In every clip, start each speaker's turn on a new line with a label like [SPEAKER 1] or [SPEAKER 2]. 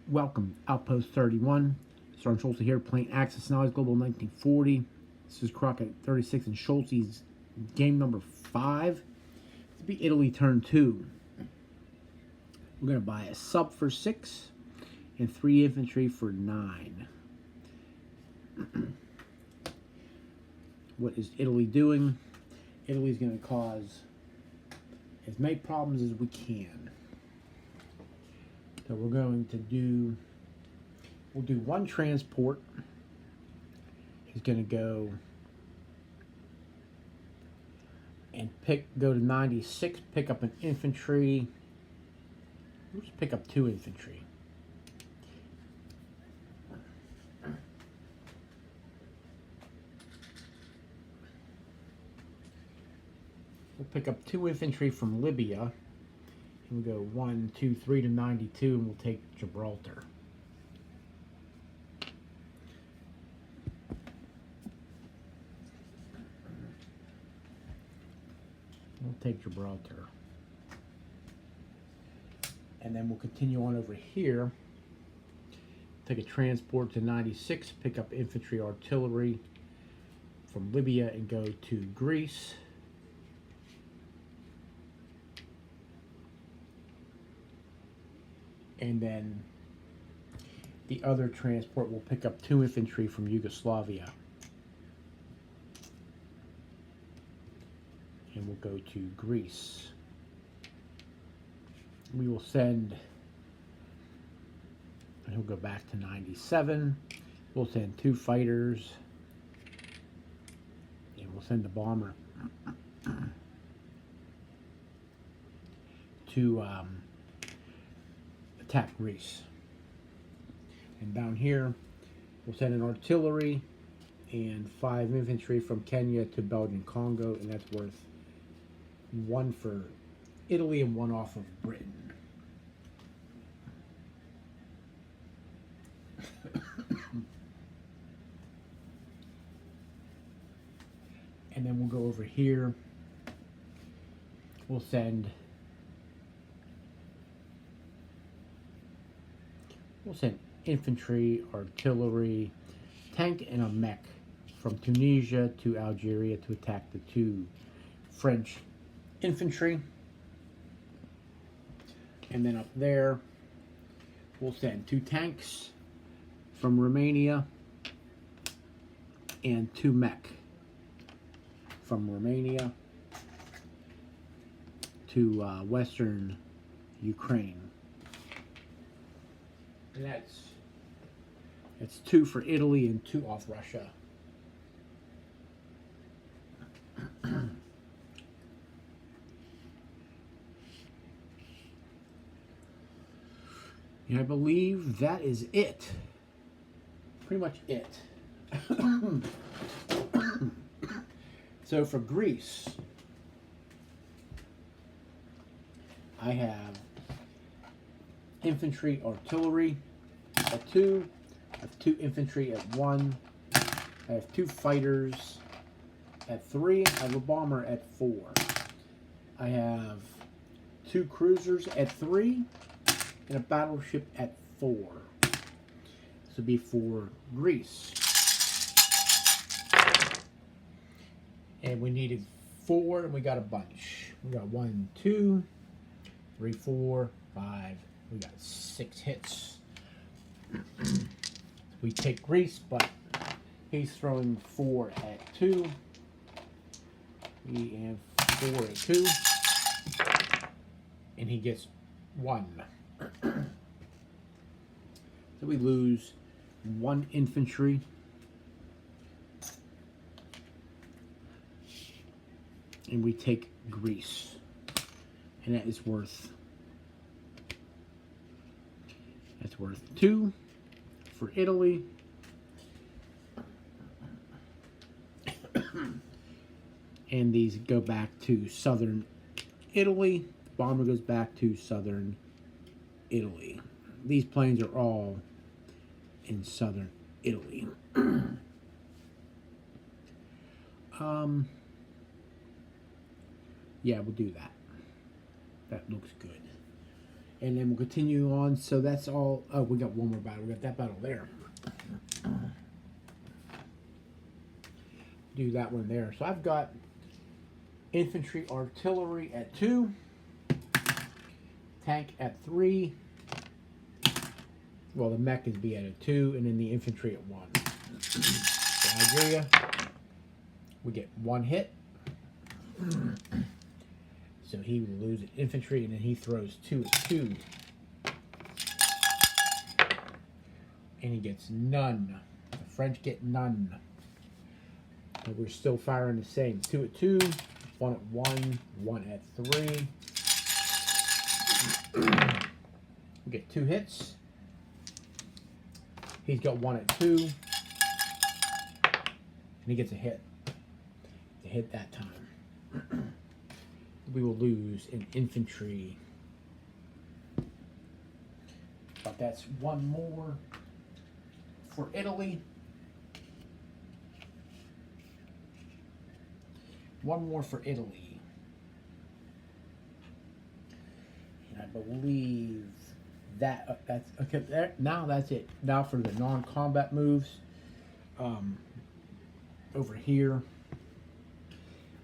[SPEAKER 1] Welcome, Outpost 31. Sergeant Schulte here, playing Axis&Allies Global 1940. This is Crockett 36 and Schulte's game number 5. To be Italy turn 2. We're going to buy a sub for 6 and 3 infantry for 9. What is Italy doing? Italy's going to cause as many problems as we can. So we're going to do, we'll do one transport. He's going to go and go to 96, pick up an infantry. Let's pick up 2 infantry. We'll pick up 2 infantry from Libya. And we'll go 1, 2, 3 to 92, and we'll take Gibraltar. We'll take Gibraltar. And then we'll continue on over here. Take a transport to 96, pick up infantry artillery from Libya and go to Greece. And then the other transport will pick up 2 infantry from Yugoslavia. And we'll go to Greece. We will send, and he'll go back to 97. We'll send 2 fighters. And we'll send the bomber to attack Greece. And down here we'll send an artillery and 5 infantry from Kenya to Belgian Congo, and that's worth 1 for Italy and 1 off of Britain. And then we'll go over here. We'll send infantry, artillery, tank, and a mech from Tunisia to Algeria to attack the 2 French infantry. And then up there, we'll send 2 tanks from Romania and 2 mech from Romania to western Ukraine. And that's 2 for Italy and 2 off Russia. And I believe that is it. Pretty much it. So for Greece, I have infantry, artillery at 2. I have 2 infantry at 1. I have 2 fighters at 3. I have a bomber at 4. I have 2 cruisers at 3 and a battleship at 4. This would be for Greece. And we needed 4, and we got a bunch. We got 1, 2, 3, 4, 5. We got 6 hits. We take Greece, but he's throwing 4 at 2. We have 4 at 2. And he gets 1. So we lose 1 infantry. And we take Greece. And that is worth, that's worth 2 for Italy. And these go back to southern Italy. The bomber goes back to southern Italy. These planes are all in southern Italy. Yeah, we'll do that. That looks good. And then we'll continue on. So that's all. Oh, we got one more battle. We got that battle there. Do that one there. So I've got infantry artillery at 2, tank at 3. Well, the mech is be at a 2, and then the infantry at 1. So Nigeria, we get 1 hit. So he will lose an infantry, and then he throws 2 at 2. And he gets none. The French get none. And we're still firing the same. 2 at 2, 1 at 1, 1 at 3. We get 2 hits. He's got 1 at 2. And he gets a hit. To hit that time. We will lose an infantry. But that's 1 more for Italy. 1 more for Italy. And I believe that that's okay. There, now that's it. Now for the non-combat moves. Over here,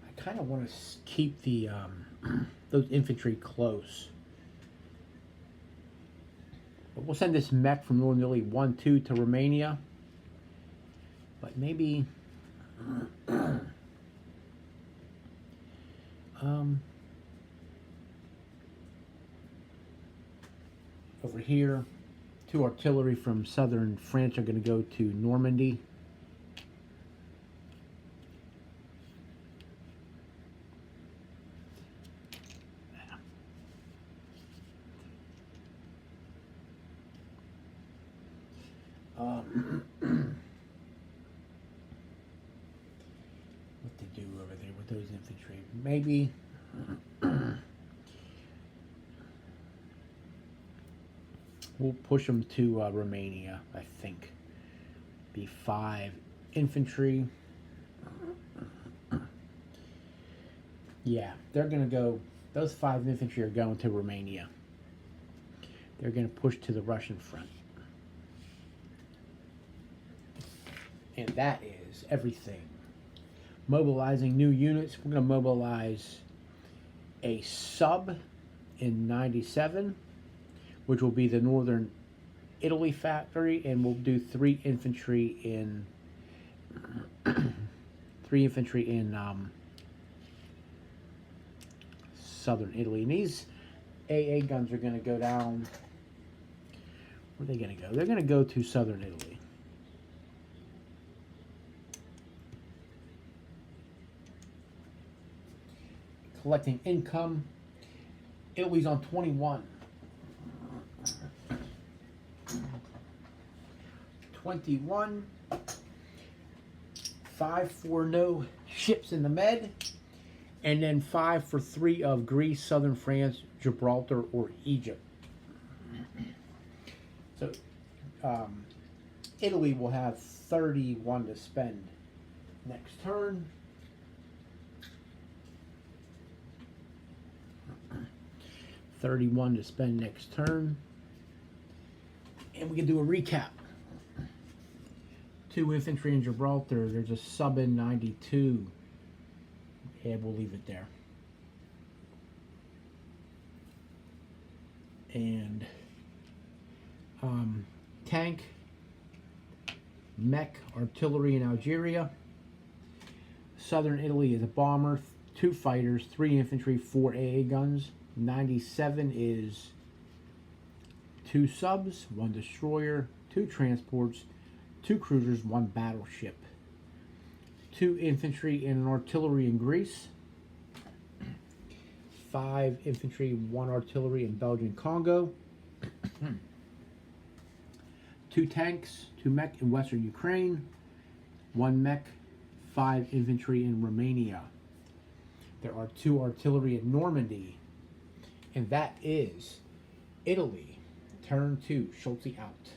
[SPEAKER 1] I kind of want to keep the those infantry close. But we'll send this mech from Northern Italy 1-2 to Romania. But maybe over here, 2 artillery from southern France are going to go to Normandy. What to do over there with those infantry? Maybe we'll push them to Romania, I think. Be 5 infantry. Yeah, they're going to go, those 5 infantry are going to Romania. They're going to push to the Russian front. And that is everything. Mobilizing new units. We're going to mobilize a sub in 97, which will be the Northern Italy factory, and we'll do 3 infantry in southern Italy. And these AA guns are going to go down. Where are they going to go? They're going to go to southern Italy. Collecting income. Italy's on 21. 21. 5 for no ships in the Med. And then 5 for 3 of Greece, southern France, Gibraltar, or Egypt. So Italy will have 31 to spend next turn. 31 to spend next turn. And we can do a recap. 2 infantry in Gibraltar. There's a sub in 92. And we'll leave it there. And tank, mech, artillery in Algeria. Southern Italy is a bomber, 2 fighters, 3 infantry, 4 AA guns. 97 is 2 subs, 1 destroyer, 2 transports, 2 cruisers, 1 battleship. 2 infantry and an artillery in Greece. 5 infantry, 1 artillery in Belgian Congo. 2 tanks, 2 mech in Western Ukraine. 1 mech, 5 infantry in Romania. There are 2 artillery in Normandy. And that is Italy. Turn 2. Schulte out.